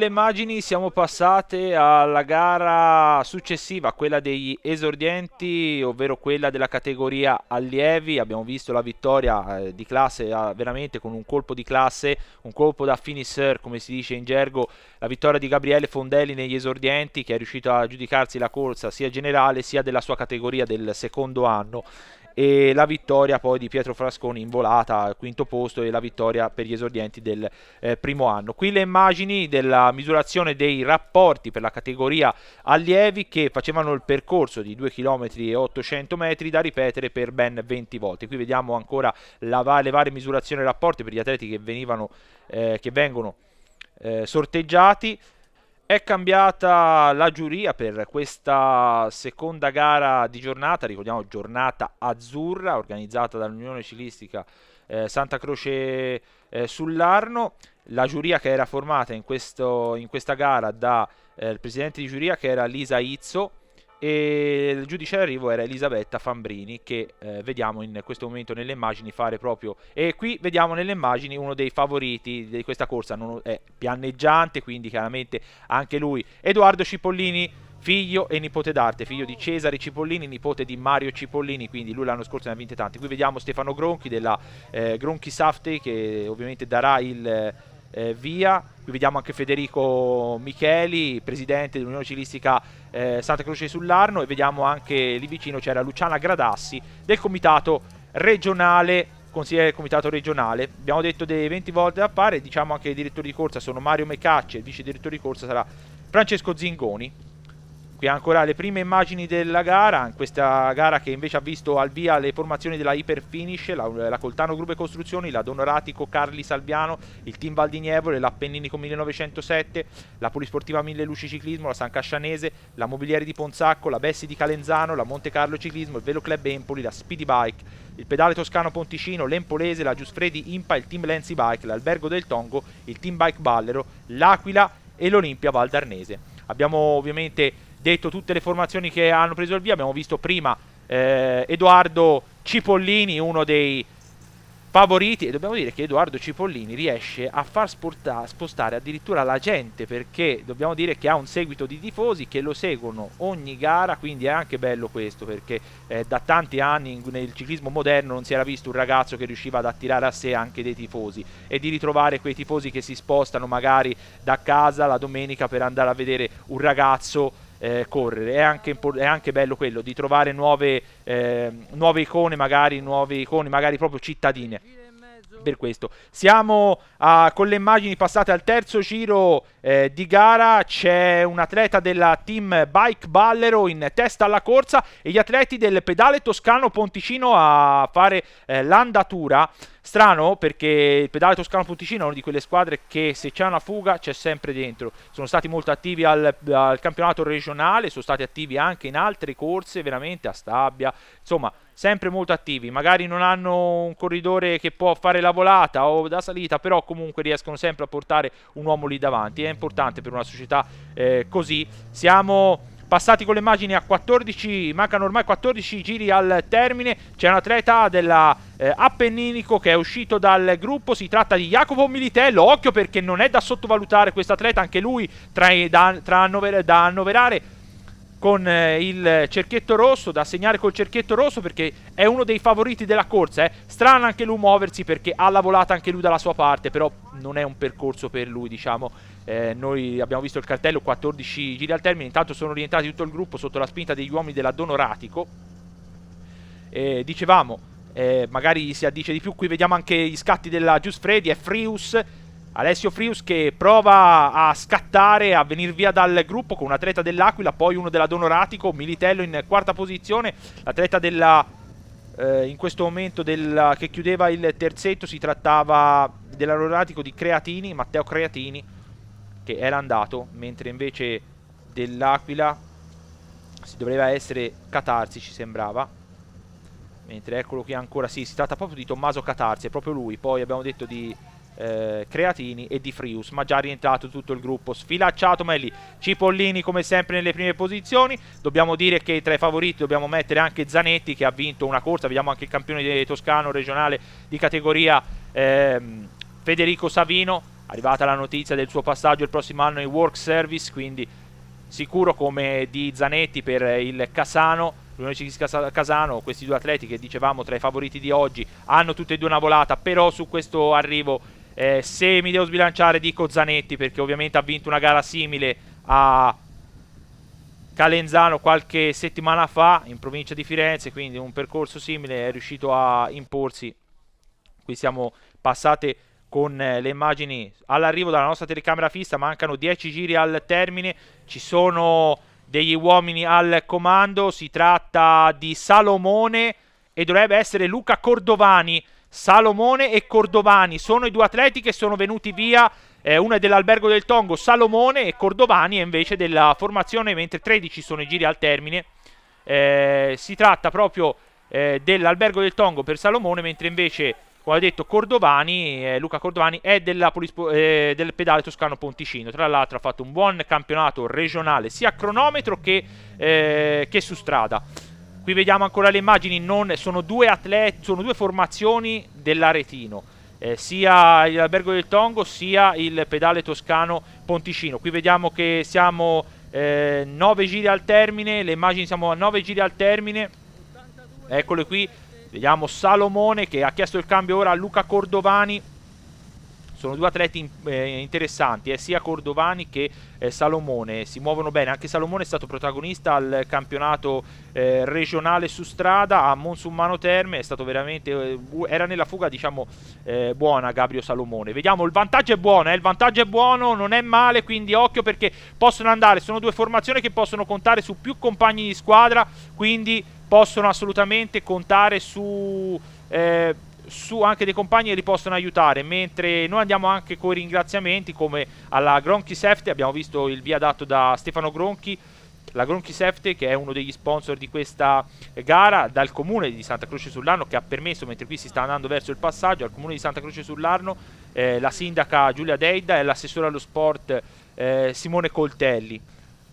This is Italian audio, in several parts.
le immagini siamo passate alla gara successiva, quella degli esordienti, ovvero quella della categoria allievi. Abbiamo visto la vittoria di classe, veramente con un colpo di classe, un colpo da finisher, come si dice in gergo, la vittoria di Gabriele Fondelli negli esordienti, che è riuscito a giudicarsi la corsa sia generale sia della sua categoria del secondo anno, e la vittoria poi di Pietro Frasconi in volata al quinto posto, e la vittoria per gli esordienti del primo anno. Qui le immagini della misurazione dei rapporti per la categoria allievi, che facevano il percorso di 2 km e 800 metri da ripetere per ben 20 volte. Qui vediamo ancora le varie misurazioni e rapporti per gli atleti che vengono sorteggiati. È cambiata la giuria per questa seconda gara di giornata, ricordiamo giornata azzurra organizzata dall'Unione Cilistica Santa Croce sull'Arno. La giuria che era formata in questa gara da il presidente di giuria, che era Lisa Izzo, e il giudice d'arrivo era Elisabetta Fambrini, che vediamo in questo momento nelle immagini fare proprio, e qui vediamo nelle immagini uno dei favoriti di questa corsa, è pianneggiante, quindi chiaramente anche lui, Edoardo Cipollini, figlio e nipote d'arte, figlio di Cesare Cipollini, nipote di Mario Cipollini, quindi lui l'anno scorso ne ha vinte tanti. Qui vediamo Stefano Gronchi della Gronchi Safety, che ovviamente darà il via. Qui vediamo anche Federico Micheli, presidente dell'Unione Cilistica Santa Croce sull'Arno, e vediamo anche lì vicino c'era Luciana Gradassi del comitato regionale, consigliere del comitato regionale. Abbiamo detto dei 20 volte da fare, diciamo anche i direttori di corsa sono Mario Mecacci, il vice direttore di corsa sarà Francesco Zingoni. Qui ancora le prime immagini della gara, in questa gara che invece ha visto al via le formazioni della Iperfinish, la Coltano Grube Costruzioni, la Donoratico Carli Salviano, il Team Valdinievole, l'Appenninico 1907, la Polisportiva Mille Luci Ciclismo, la San Cascianese, la Mobilieri di Ponzacco, la Bessi di Calenzano, la Monte Carlo Ciclismo, il Velo Club Empoli, la Speedy Bike, il Pedale Toscano Ponticino, l'Empolese, la Giusfredi Impa, il Team Lenzi Bike, l'Albergo del Tongo, il Team Bike Ballero, l'Aquila e l'Olimpia Valdarnese. Abbiamo ovviamente detto tutte le formazioni che hanno preso il via. Abbiamo visto prima Edoardo Cipollini, uno dei favoriti, e dobbiamo dire che Edoardo Cipollini riesce a far spostare addirittura la gente, perché dobbiamo dire che ha un seguito di tifosi che lo seguono ogni gara, quindi è anche bello questo, perché da tanti anni nel ciclismo moderno non si era visto un ragazzo che riusciva ad attirare a sé anche dei tifosi, e di ritrovare quei tifosi che si spostano magari da casa la domenica per andare a vedere un ragazzo correre. È anche bello quello di trovare nuove icone, magari proprio cittadine. Per questo siamo con le immagini passate al terzo giro di gara. C'è un atleta della Team Bike Ballero in testa alla corsa, e gli atleti del Pedale Toscano Ponticino a fare l'andatura. Strano, perché il Pedale Toscano Ponticino è una di quelle squadre che se c'è una fuga c'è sempre dentro. Sono stati molto attivi al campionato regionale, sono stati attivi anche in altre corse, veramente a Stabia, insomma sempre molto attivi. Magari non hanno un corridore che può fare la volata o da salita, però comunque riescono sempre a portare un uomo lì davanti. È importante per una società così. Siamo passati con le immagini a 14, mancano ormai 14 giri al termine. C'è un atleta della Appenninico che è uscito dal gruppo, si tratta di Jacopo Militello. Occhio, perché non è da sottovalutare questo atleta, anche lui da annoverare con il cerchietto rosso, da segnare col cerchietto rosso, perché è uno dei favoriti della corsa. Strano anche lui muoversi, perché ha la volata anche lui dalla sua parte, però non è un percorso per lui, diciamo. Noi abbiamo visto il cartello, 14 giri al termine. Intanto sono orientati tutto il gruppo sotto la spinta degli uomini della Donoratico. Dicevamo, magari si addice di più. Qui vediamo anche gli scatti della Giusfredi, è Frius, Alessio Frius, che prova a scattare, a venire via dal gruppo con un atleta dell'Aquila, poi uno della Donoratico, Militello in quarta posizione. L'atleta in questo momento che chiudeva il terzetto, si trattava dell'Aeronautico di Creatini, Matteo Creatini, che era andato, mentre invece dell'Aquila si doveva essere Catarsi, ci sembrava. Mentre eccolo qui ancora, sì, si tratta proprio di Tommaso Catarsi, è proprio lui. Poi abbiamo detto di Creatini e di Frius, ma già rientrato tutto il gruppo. Sfilacciato Melli, Cipollini come sempre nelle prime posizioni. Dobbiamo dire che tra i favoriti dobbiamo mettere anche Zanetti, che ha vinto una corsa. Vediamo anche il campione toscano regionale di categoria Federico Savino, arrivata la notizia del suo passaggio il prossimo anno in work service, quindi sicuro come di Zanetti per il Casano, l'Unione Casano. Questi due atleti che dicevamo tra i favoriti di oggi hanno tutti e due una volata, però su questo arrivo se mi devo sbilanciare dico Zanetti, perché ovviamente ha vinto una gara simile a Calenzano qualche settimana fa in provincia di Firenze, quindi un percorso simile, è riuscito a imporsi. Qui siamo passate con le immagini all'arrivo dalla nostra telecamera fissa, mancano 10 giri al termine, ci sono degli uomini al comando, si tratta di Salomone e dovrebbe essere Luca Cordovani. Salomone e Cordovani sono i due atleti che sono venuti via, uno è dell'Albergo del Tongo, Salomone, e Cordovani è invece della formazione, mentre 13 sono i giri al termine. Si tratta proprio dell'Albergo del Tongo per Salomone, mentre invece, come ho detto, Cordovani, Luca Cordovani è del pedale toscano Ponticino. Tra l'altro ha fatto un buon campionato regionale sia a cronometro che su strada. Qui vediamo ancora le immagini, sono due formazioni dell'Aretino, sia l'Albergo del Tongo sia il pedale toscano Ponticino. Qui vediamo che siamo 9 giri al termine, le immagini, siamo a 9 giri al termine, eccole qui. Vediamo Salomone che ha chiesto il cambio ora a Luca Cordovani. Sono due atleti interessanti, sia Cordovani che Salomone, si muovono bene. Anche Salomone è stato protagonista al campionato regionale su strada a Monsummano Terme, è stato veramente era nella fuga, diciamo, buona Gabrio Salomone. Vediamo, il vantaggio è buono, non è male, quindi occhio, perché possono andare, sono due formazioni che possono contare su più compagni di squadra, quindi possono assolutamente contare su anche dei compagni che li possono aiutare, mentre noi andiamo anche con i ringraziamenti, come alla Gronchi Safety. Abbiamo visto il via dato da Stefano Gronchi, la Gronchi Safety che è uno degli sponsor di questa gara, dal comune di Santa Croce sul Larno, che ha permesso, mentre qui si sta andando verso il passaggio, al comune di Santa Croce sul Larno, la sindaca Giulia Deida e l'assessore allo sport Simone Coltelli.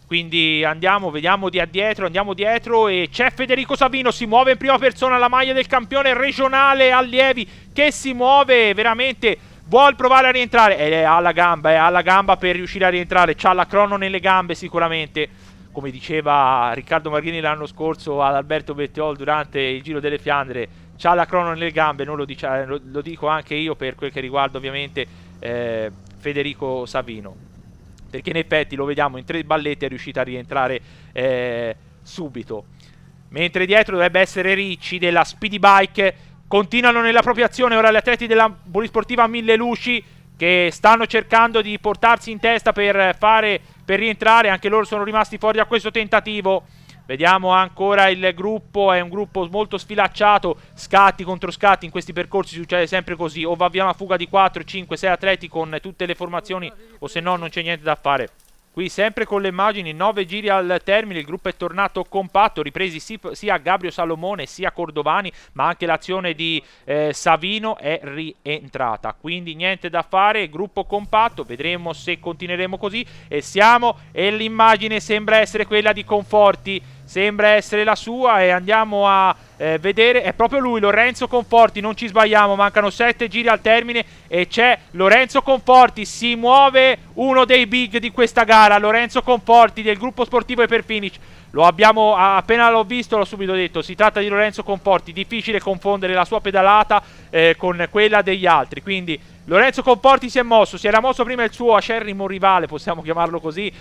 Quindi andiamo dietro e c'è Federico Savino, si muove in prima persona la maglia del campione regionale allievi, che si muove veramente, vuol provare a rientrare, è alla gamba per riuscire a rientrare, c'ha la crono nelle gambe sicuramente, come diceva Riccardo Marghini l'anno scorso ad Alberto Bettiol durante il Giro delle Fiandre, c'ha la crono nelle gambe, non lo dico anche io per quel che riguarda ovviamente Federico Savino, perché in effetti lo vediamo in 3 ballette è riuscito a rientrare subito. Mentre dietro dovrebbe essere Ricci della Speedy Bike. Continuano nella propria azione ora gli atleti della Polisportiva Mille Luci, che stanno cercando di portarsi in testa per rientrare. Anche loro sono rimasti fuori da questo tentativo. Vediamo ancora il gruppo, è un gruppo molto sfilacciato, scatti contro scatti, in questi percorsi succede sempre così, o va via una fuga di 4, 5, 6 atleti con tutte le formazioni, o se no non c'è niente da fare. Qui sempre con le immagini, 9 giri al termine, il gruppo è tornato compatto, ripresi sia Gabrio Salomone sia Cordovani, ma anche l'azione di Savino è rientrata, quindi niente da fare, gruppo compatto, vedremo se continueremo così, e l'immagine sembra essere quella di Conforti, sembra essere la sua, e andiamo a vedere, è proprio lui, Lorenzo Conforti, non ci sbagliamo, mancano 7 giri al termine e c'è Lorenzo Conforti, si muove uno dei big di questa gara, Lorenzo Conforti del gruppo sportivo Hyperfinish. Lo abbiamo, appena l'ho visto l'ho subito detto, si tratta di Lorenzo Conforti, difficile confondere la sua pedalata con quella degli altri, quindi Lorenzo Conforti si è mosso, si era mosso prima il suo acerrimo rivale, possiamo chiamarlo così,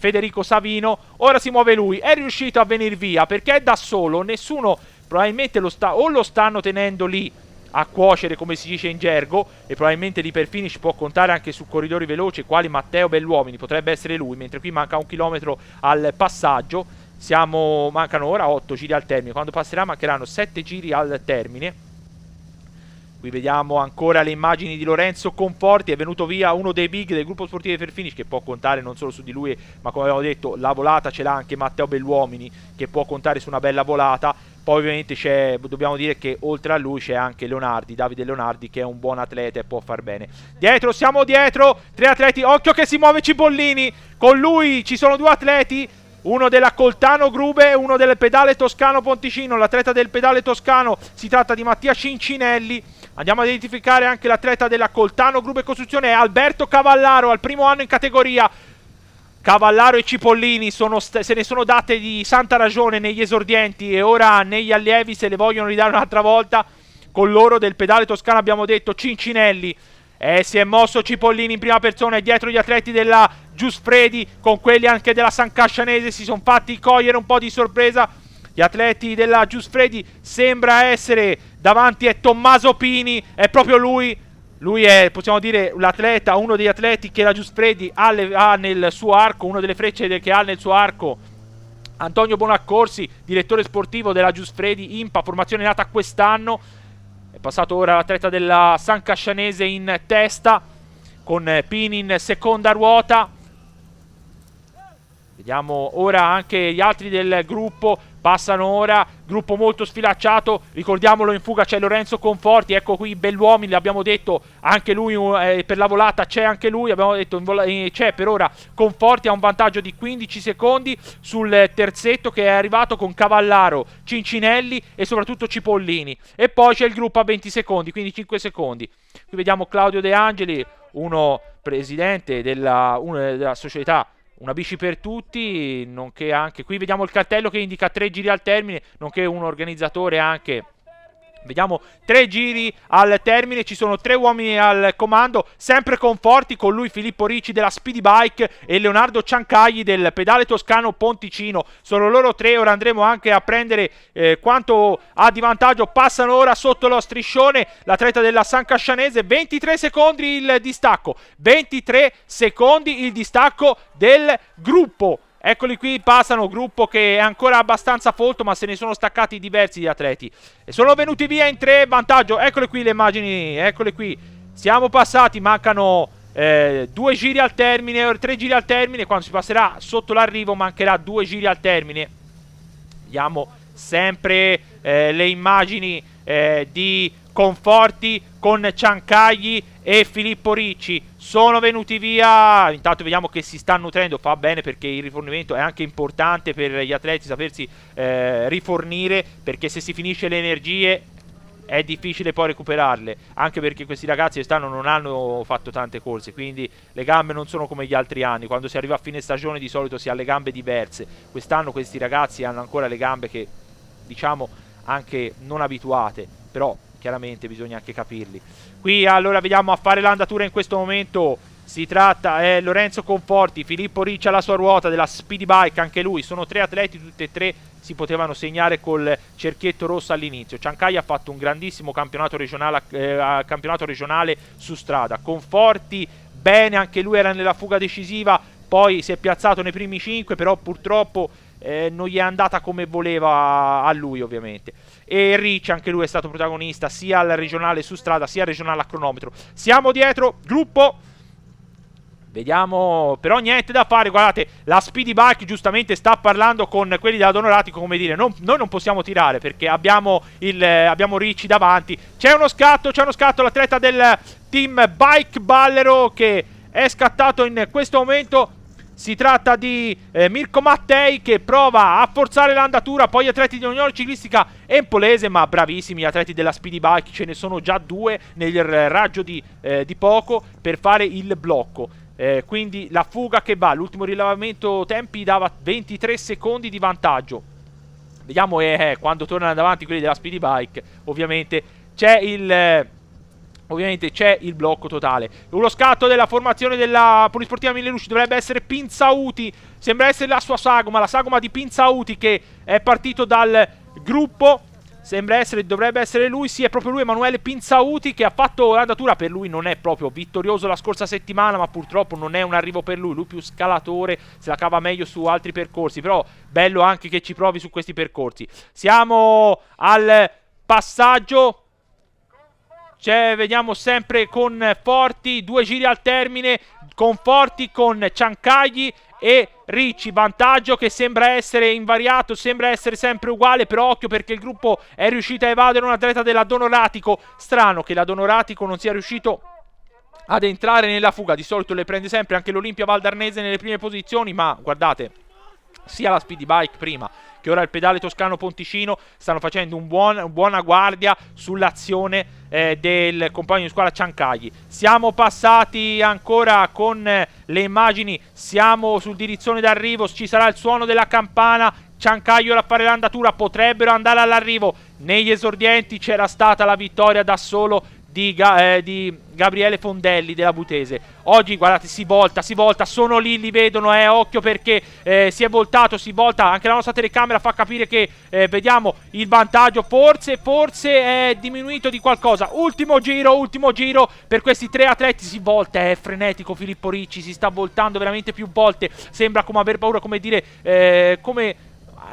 Federico Savino, ora si muove lui, è riuscito a venire via perché è da solo, nessuno probabilmente lo stanno tenendo lì a cuocere, come si dice in gergo, e probabilmente l'Hyperfinish può contare anche su corridori veloci quali Matteo Belluomini, potrebbe essere lui, mentre qui manca 1 chilometro al passaggio, mancano ora 8 giri al termine, quando passerà mancheranno 7 giri al termine. Qui vediamo ancora le immagini di Lorenzo Conforti, è venuto via uno dei big del gruppo sportivo Hyperfinish, che può contare non solo su di lui, ma come avevo detto la volata ce l'ha anche Matteo Belluomini, che può contare su una bella volata. Poi ovviamente dobbiamo dire che oltre a lui c'è anche Davide Leonardi, che è un buon atleta e può far bene. Siamo dietro, 3 atleti, occhio che si muove Cipollini, con lui ci sono 2 atleti, uno della Coltano Grube e uno del pedale toscano Ponticino. L'atleta del pedale toscano si tratta di Mattia Cincinelli, Andiamo ad identificare anche l'atleta della Coltano Gruppo e Costruzione, è Alberto Cavallaro, al primo anno in categoria. Cavallaro e Cipollini se ne sono date di santa ragione negli esordienti e ora negli allievi se le vogliono ridare un'altra volta. Con loro del pedale toscano abbiamo detto Cincinelli. Si è mosso Cipollini in prima persona e dietro gli atleti della Giusfredi, con quelli anche della San Cascianese, si sono fatti cogliere un po' di sorpresa. Gli atleti della Giusfredi sembra essere davanti è Tommaso Pini, è proprio lui. Lui è, possiamo dire, l'atleta, uno degli atleti che la Giusfredi ha nel suo arco, una delle frecce che ha nel suo arco. Antonio Bonaccorsi, direttore sportivo della Giusfredi IMPA, formazione nata quest'anno. È passato ora l'atleta della San Cascianese in testa, con Pini in seconda ruota. Vediamo ora anche gli altri del gruppo. Passano ora, gruppo molto sfilacciato, ricordiamolo, in fuga c'è Lorenzo Conforti, ecco qui Belluomini, l'abbiamo detto, anche lui per la volata c'è anche lui, abbiamo detto c'è per ora Conforti, ha un vantaggio di 15 secondi sul terzetto che è arrivato con Cavallaro, Cincinelli e soprattutto Cipollini, e poi c'è il gruppo a 20 secondi, quindi 5 secondi. Qui vediamo Claudio De Angeli, uno presidente della società Una Bici per Tutti, nonché anche qui vediamo il cartello che indica 3 giri al termine, nonché un organizzatore anche. Vediamo 3 giri al termine, ci sono 3 uomini al comando, sempre Conforti, con lui Filippo Ricci della Speedy Bike e Leonardo Ciancagli del pedale toscano Ponticino. Sono loro 3, ora andremo anche a prendere quanto ha di vantaggio. Passano ora sotto lo striscione l'atleta della San Cascianese, 23 secondi il distacco, 23 secondi il distacco del gruppo. Eccoli qui, passano, gruppo che è ancora abbastanza folto, ma se ne sono staccati diversi di atleti. E sono venuti via in 3, vantaggio. Eccole qui le immagini, eccole qui. Siamo passati, mancano 2 giri al termine, 3 giri al termine. Quando si passerà sotto l'arrivo mancherà 2 giri al termine. Vediamo sempre le immagini di Conforti con Ciancagli e Filippo Ricci. Sono venuti via, intanto vediamo che si sta nutrendo, fa bene perché il rifornimento è anche importante per gli atleti, sapersi rifornire, perché se si finisce le energie è difficile poi recuperarle, anche perché questi ragazzi quest'anno non hanno fatto tante corse, quindi le gambe non sono come gli altri anni. Quando si arriva a fine stagione di solito si ha le gambe diverse, quest'anno questi ragazzi hanno ancora le gambe che, diciamo, anche non abituate, però chiaramente bisogna anche capirli. Qui allora vediamo a fare l'andatura in questo momento, si tratta è Lorenzo Conforti, Filippo Ricci alla sua ruota della Speedy Bike, anche lui, sono 3 atleti, tutti e 3 si potevano segnare col cerchietto rosso all'inizio. Ciancaglia ha fatto un grandissimo campionato regionale su strada. Conforti bene, anche lui era nella fuga decisiva, poi si è piazzato nei primi 5, però purtroppo non gli è andata come voleva a lui, ovviamente. E Ricci, anche lui è stato protagonista sia al regionale su strada sia al regionale a cronometro. Siamo dietro, gruppo. Vediamo, però niente da fare, guardate, la Speedy Bike giustamente sta parlando con quelli della Donoratico, come dire, noi non possiamo tirare perché abbiamo Ricci davanti. C'è uno scatto, l'atleta del team Bike Ballero che è scattato in questo momento. Si tratta di Mirko Mattei che prova a forzare l'andatura, poi gli atleti di Unione Ciclistica Empolese, ma bravissimi gli atleti della Speedy Bike, ce ne sono già 2 nel raggio di poco per fare il blocco. Quindi la fuga che va, l'ultimo rilevamento tempi dava 23 secondi di vantaggio. Vediamo quando tornano davanti quelli della Speedy Bike, ovviamente c'è il blocco totale. Lo scatto della formazione della Polisportiva Mille Luci dovrebbe essere Pinzauti, sembra essere la sua sagoma, la sagoma di Pinzauti che è partito dal gruppo. Dovrebbe essere lui, sì, è proprio lui, Emanuele Pinzauti, che ha fatto l'andatura. Per lui non è proprio vittorioso la scorsa settimana, ma purtroppo non è un arrivo per lui più scalatore, se la cava meglio su altri percorsi, però bello anche che ci provi su questi percorsi. Siamo al passaggio, vediamo sempre Conforti, 2 giri al termine, Conforti con Ciancagli e Ricci, vantaggio che sembra essere invariato, sembra essere sempre uguale, però occhio perché il gruppo è riuscito a evadere un atleta della Donoratico. Strano che la Donoratico non sia riuscito ad entrare nella fuga, di solito le prende sempre anche l'Olimpia Valdarnese nelle prime posizioni, ma guardate, sia la Speedy Bike prima che ora il pedale toscano Ponticino stanno facendo buona guardia sull'azione del compagno di squadra Ciancagli. Siamo passati ancora con le immagini, siamo sul dirizzone d'arrivo, ci sarà il suono della campana, Ciancagli a fare l'andatura, potrebbero andare all'arrivo. Negli esordienti c'era stata la vittoria da solo di Gabriele Fondelli della Butese. Oggi guardate, si volta, sono lì, li vedono, occhio perché si è voltato, si volta, anche la nostra telecamera fa capire che vediamo il vantaggio, forse è diminuito di qualcosa. Ultimo giro per questi tre atleti, si volta, è frenetico Filippo Ricci, si sta voltando veramente più volte, sembra come aver paura, come dire, come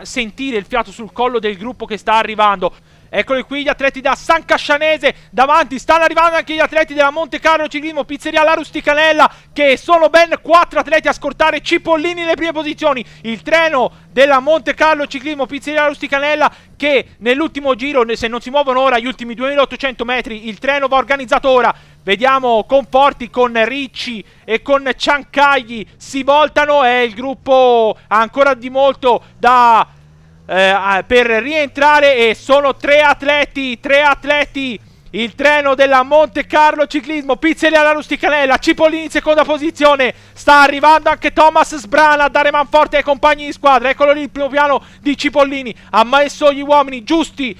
sentire il fiato sul collo del gruppo che sta arrivando. Eccoli qui gli atleti da San Cascianese, davanti stanno arrivando anche gli atleti della Monte Carlo Ciclismo Pizzeria La Rusticanella, che sono ben 4 atleti a scortare Cipollini nelle prime posizioni. Il treno della Monte Carlo Ciclismo Pizzeria La Rusticanella che nell'ultimo giro, se non si muovono ora gli ultimi 2800 metri, il treno va organizzato ora. Vediamo Conforti con Ricci e con Ciancagli si voltano, e il gruppo ha ancora di molto da per rientrare, e sono tre atleti, il treno della Monte Carlo Ciclismo Pizzeria La Rusticanella, Cipollini in seconda posizione, sta arrivando anche Thomas Sbrana a dare manforte ai compagni di squadra. Eccolo lì il primo piano di Cipollini, ha messo gli uomini Giusti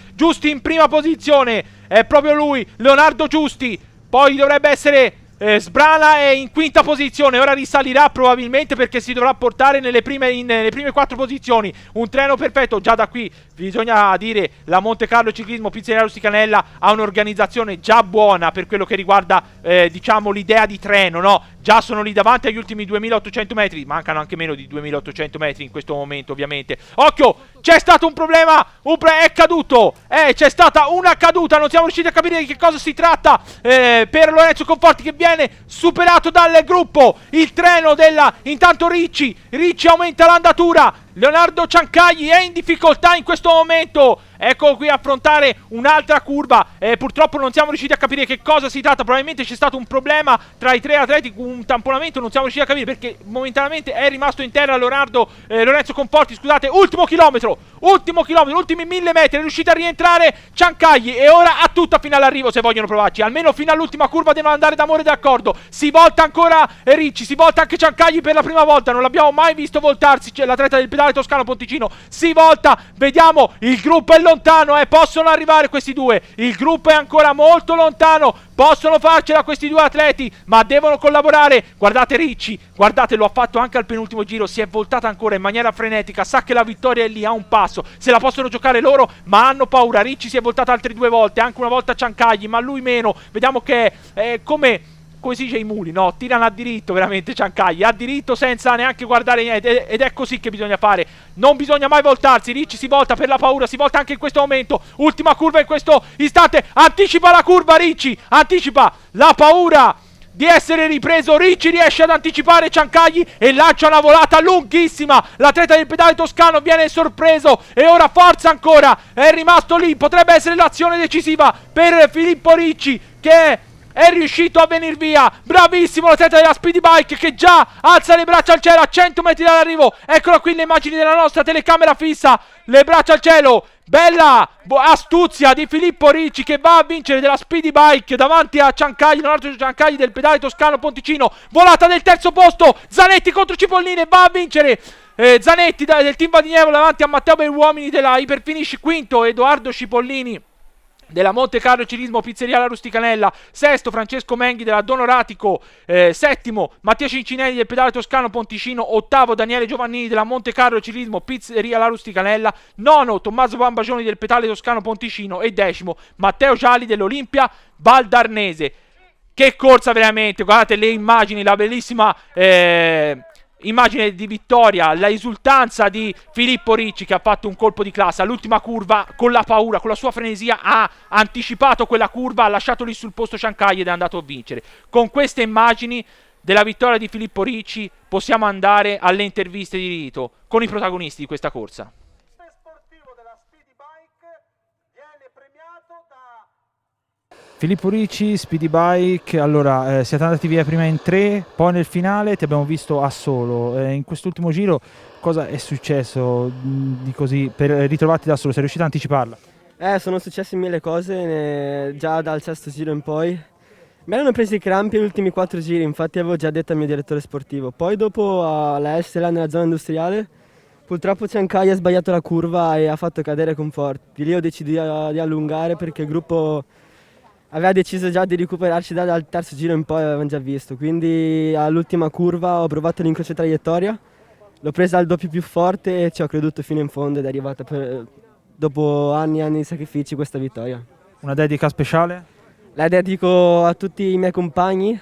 in prima posizione, è proprio lui, Leonardo Giusti, poi dovrebbe essere Sbrana è in quinta posizione, ora risalirà probabilmente perché si dovrà portare nelle prime 4 posizioni. Un treno perfetto, già da qui bisogna dire la Monte Carlo Ciclismo Pizzeria Rusticanella ha un'organizzazione già buona per quello che riguarda diciamo l'idea di treno, no? Già sono lì davanti agli ultimi 2800 metri, mancano anche meno di 2800 metri in questo momento ovviamente. Occhio, c'è stato un problema, è caduto, c'è stata una caduta, non siamo riusciti a capire di che cosa si tratta per Lorenzo Conforti, che viene superato dal gruppo. Il treno intanto Ricci aumenta l'andatura, Leonardo Ciancagli è in difficoltà in questo momento. Ecco qui affrontare un'altra curva, purtroppo non siamo riusciti a capire che cosa si tratta, probabilmente c'è stato un problema tra i tre atleti, un tamponamento, non siamo riusciti a capire perché momentaneamente è rimasto in terra Lorenzo Conforti, scusate. Ultimo chilometro, ultimi 1000 metri, è riuscito a rientrare Ciancagli e ora ha tutta fino all'arrivo se vogliono provarci, almeno fino all'ultima curva devono andare d'amore d'accordo. Si volta ancora Ricci, si volta anche Ciancagli per la prima volta, non l'abbiamo mai visto voltarsi, c'è l'atleta del pedale toscano Ponticino, si volta, vediamo, il gruppo è lontano, possono arrivare questi due, il gruppo è ancora molto lontano, possono farcela questi due atleti, ma devono collaborare. Guardate Ricci, guardate, lo ha fatto anche al penultimo giro, si è voltata ancora in maniera frenetica, sa che la vittoria è lì a un passo, se la possono giocare loro, ma hanno paura. Ricci si è voltata altre 2 volte, anche una volta Ciancagli, ma lui meno. Vediamo che è come si dice i muli, no? Tirano a diritto veramente Ciancagli, a diritto senza neanche guardare niente, ed è così che bisogna fare, non bisogna mai voltarsi. Ricci si volta per la paura, si volta anche in questo momento, ultima curva in questo istante, anticipa la curva Ricci, anticipa la paura di essere ripreso. Ricci riesce ad anticipare Ciancagli e lancia una volata lunghissima, l'atleta del pedale toscano viene sorpreso e ora forza ancora, è rimasto lì, potrebbe essere l'azione decisiva per Filippo Ricci che è riuscito a venire via. Bravissimo l'atleta della Speedy Bike che già alza le braccia al cielo a 100 metri dall'arrivo. Eccola qui le immagini della nostra telecamera fissa, le braccia al cielo. Bella astuzia di Filippo Ricci che va a vincere della Speedy Bike davanti a Ciancagli, Leonardo Ciancagli del pedale toscano Ponticino. Volata del terzo posto, Zanetti contro Cipollini, va a vincere Zanetti del team Vadinievo davanti a Matteo Beruomini della Hyperfinish. Quinto Edoardo Cipollini della Monte Carlo Ciclismo Pizzeria La Rusticanella, sesto Francesco Menghi della Donoratico, settimo Mattia Cincinelli del pedale toscano Ponticino, ottavo Daniele Giovannini della Monte Carlo Ciclismo Pizzeria La Rusticanella, nono Tommaso Bambagioni del pedale toscano Ponticino e decimo Matteo Gialli dell'Olimpia Valdarnese. Che corsa veramente, guardate le immagini, la bellissima immagine di vittoria, la esultanza di Filippo Ricci che ha fatto un colpo di classe all'ultima curva, con la paura, con la sua frenesia ha anticipato quella curva, ha lasciato lì sul posto Ciancagli ed è andato a vincere. Con queste immagini della vittoria di Filippo Ricci possiamo andare alle interviste di rito con i protagonisti di questa corsa. Filippo Ricci, Speedy Bike, allora siete andati via prima in 3, poi nel finale ti abbiamo visto a solo. In quest'ultimo giro cosa è successo di così per ritrovarti da solo? Sei riuscito a anticiparla? Sono successe mille cose già dal sesto giro in poi. Mi erano presi i crampi negli ultimi 4 giri, infatti avevo già detto al mio direttore sportivo. Poi dopo alla S là nella zona industriale, purtroppo Ciancai ha sbagliato la curva e ha fatto cadere Conforti. Lì ho deciso di allungare perché il gruppo aveva deciso già di recuperarci dal terzo giro in poi, avevamo già visto. Quindi all'ultima curva ho provato l'incrocio traiettoria, l'ho presa al doppio più forte e ci ho creduto fino in fondo ed è arrivata dopo anni e anni di sacrifici questa vittoria. Una dedica speciale? La dedico a tutti i miei compagni,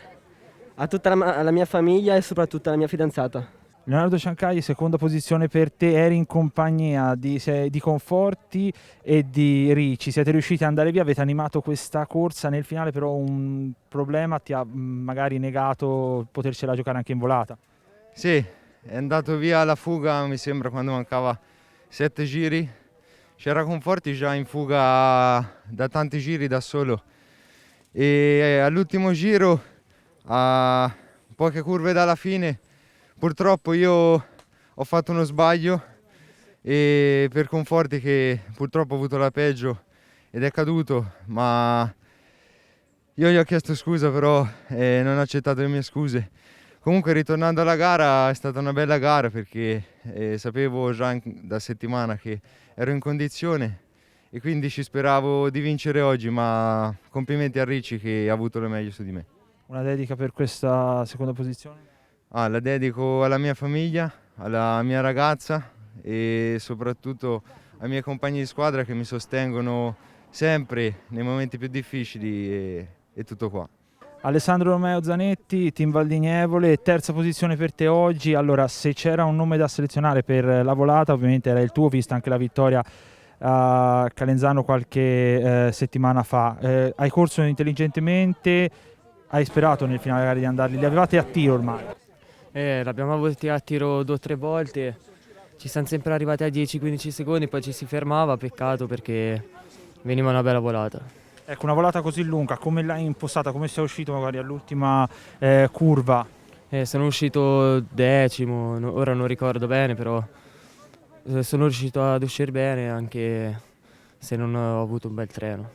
a tutta la mia famiglia e soprattutto alla mia fidanzata. Leonardo Ciancai, seconda posizione per te, eri in compagnia di Conforti e di Ricci, siete riusciti ad andare via, avete animato questa corsa, nel finale però un problema ti ha magari negato potercela giocare anche in volata. Sì, è andato via alla fuga, mi sembra, quando mancava 7 giri. C'era Conforti già in fuga da tanti giri da solo. E all'ultimo giro, a poche curve dalla fine, purtroppo io ho fatto uno sbaglio e per Conforti, che purtroppo ha avuto la peggio ed è caduto, ma io gli ho chiesto scusa, però non ha accettato le mie scuse. Comunque, ritornando alla gara, è stata una bella gara perché sapevo già da settimana che ero in condizione e quindi ci speravo di vincere oggi, ma complimenti a Ricci che ha avuto lo meglio su di me. Una dedica per questa seconda posizione? La dedico alla mia famiglia, alla mia ragazza e soprattutto ai miei compagni di squadra che mi sostengono sempre nei momenti più difficili e tutto qua. Alessandro Romeo Zanetti, Team Valdignevole, terza posizione per te oggi. Allora, se c'era un nome da selezionare per la volata, ovviamente era il tuo, vista anche la vittoria a Calenzano qualche settimana fa. Hai corso intelligentemente, hai sperato nel finale magari di andarli, li avevate a tiro ormai. L'abbiamo avuti a tiro 2 o 3 volte, ci siamo sempre arrivati a 10-15 secondi, poi ci si fermava, peccato perché veniva una bella volata. Ecco, una volata così lunga, come l'hai impostata, come sei uscito magari all'ultima curva? Sono uscito 10º, ora non ricordo bene, però sono riuscito ad uscire bene anche se non ho avuto un bel treno.